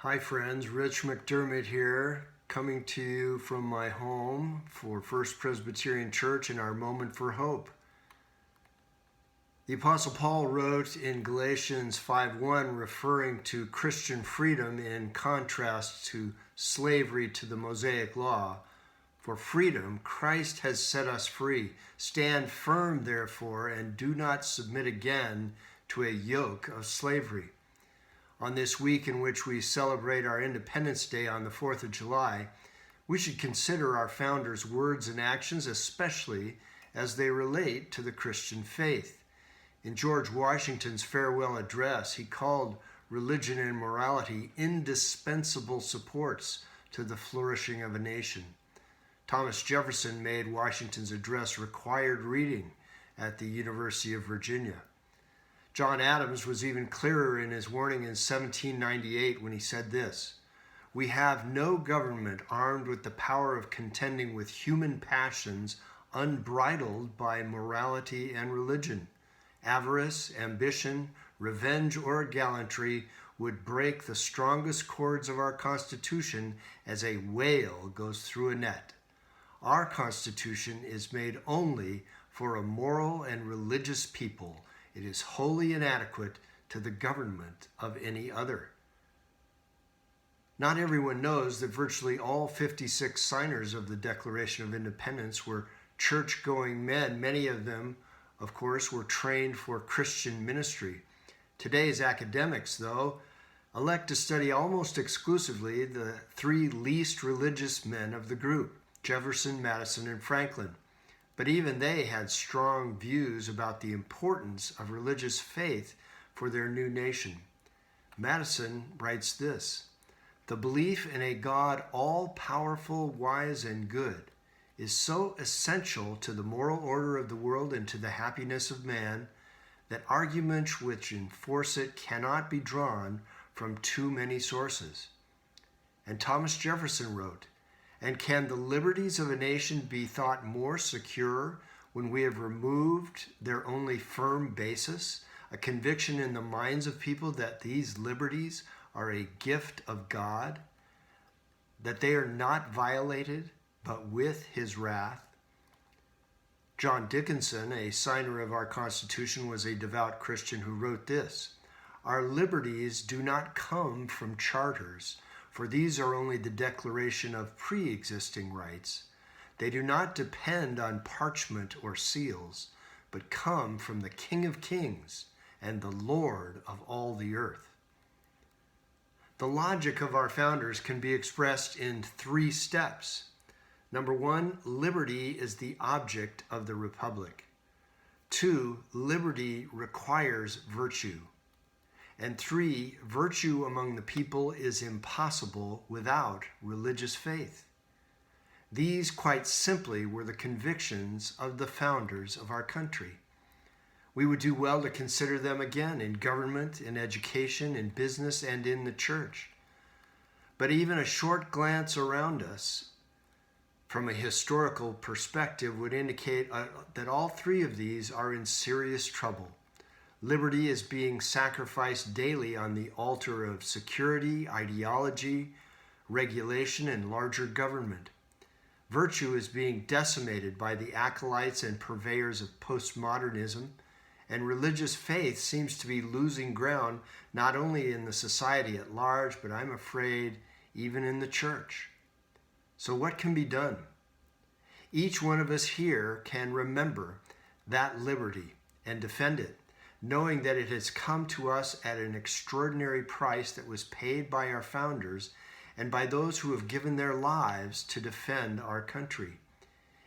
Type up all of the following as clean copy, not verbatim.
Hi friends, Rich McDermott here, coming to you from my home for First Presbyterian Church in our Moment for Hope. The Apostle Paul wrote in Galatians 5:1, referring to Christian freedom in contrast to slavery to the Mosaic law, "For freedom Christ has set us free. Stand firm, therefore, and do not submit again to a yoke of slavery." On this week in which we celebrate our Independence Day on the 4th of July, we should consider our founders' words and actions, especially as they relate to the Christian faith. In George Washington's farewell address, he called religion and morality indispensable supports to the flourishing of a nation. Thomas Jefferson made Washington's address required reading at the University of Virginia. John Adams was even clearer in his warning in 1798 when he said this: "We have no government armed with the power of contending with human passions unbridled by morality and religion. Avarice, ambition, revenge, or gallantry would break the strongest cords of our Constitution as a whale goes through a net. Our Constitution is made only for a moral and religious people. It is wholly inadequate to the government of any other." Not everyone knows that virtually all 56 signers of the Declaration of Independence were church-going men. Many of them, of course, were trained for Christian ministry. Today's academics, though, elect to study almost exclusively the three least religious men of the group: Jefferson, Madison, and Franklin. But even they had strong views about the importance of religious faith for their new nation. Madison writes this: "The belief in a God all-powerful, wise, and good is so essential to the moral order of the world and to the happiness of man that arguments which enforce it cannot be drawn from too many sources." And Thomas Jefferson wrote, "And can the liberties of a nation be thought more secure when we have removed their only firm basis, a conviction in the minds of people that these liberties are a gift of God, that they are not violated, but with his wrath?" John Dickinson, a signer of our Constitution, was a devout Christian who wrote this: "Our liberties do not come from charters, for these are only the declaration of pre-existing rights. They do not depend on parchment or seals, but come from the King of Kings and the Lord of all the earth." The logic of our founders can be expressed in 3 steps. Number 1, liberty is the object of the republic. 2, liberty requires virtue. And 3, virtue among the people is impossible without religious faith. These, quite simply, were the convictions of the founders of our country. We would do well to consider them again in government, in education, in business, and in the church. But even a short glance around us from a historical perspective would indicate that all 3 of these are in serious trouble. Liberty is being sacrificed daily on the altar of security, ideology, regulation, and larger government. Virtue is being decimated by the acolytes and purveyors of postmodernism, and religious faith seems to be losing ground not only in the society at large, but I'm afraid even in the church. So what can be done? Each one of us here can remember that liberty and defend it, knowing that it has come to us at an extraordinary price that was paid by our founders and by those who have given their lives to defend our country.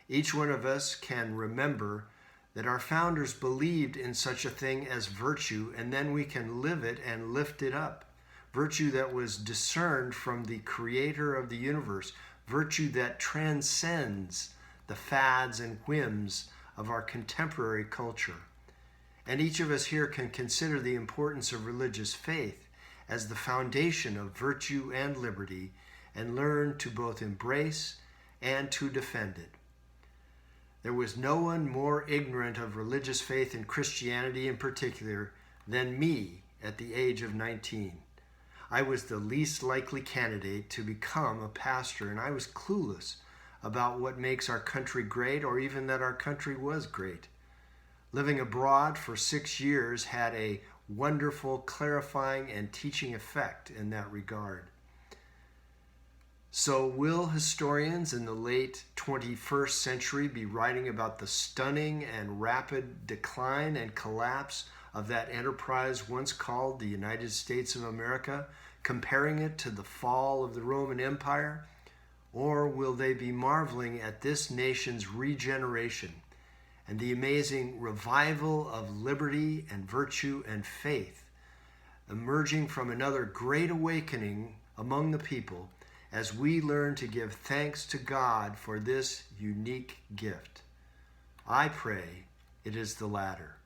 Each one of us can remember that our founders believed in such a thing as virtue, and then we can live it and lift it up. Virtue that was discerned from the creator of the universe, virtue that transcends the fads and whims of our contemporary culture. And each of us here can consider the importance of religious faith as the foundation of virtue and liberty, and learn to both embrace and to defend it. There was no one more ignorant of religious faith and Christianity in particular than me at the age of 19. I was the least likely candidate to become a pastor, and I was clueless about what makes our country great, or even that our country was great. Living abroad for 6 years had a wonderful, clarifying, and teaching effect in that regard. So will historians in the late 21st century be writing about the stunning and rapid decline and collapse of that enterprise once called the United States of America, comparing it to the fall of the Roman Empire? Or will they be marveling at this nation's regeneration and the amazing revival of liberty and virtue and faith, emerging from another great awakening among the people as we learn to give thanks to God for this unique gift? I pray it is the latter.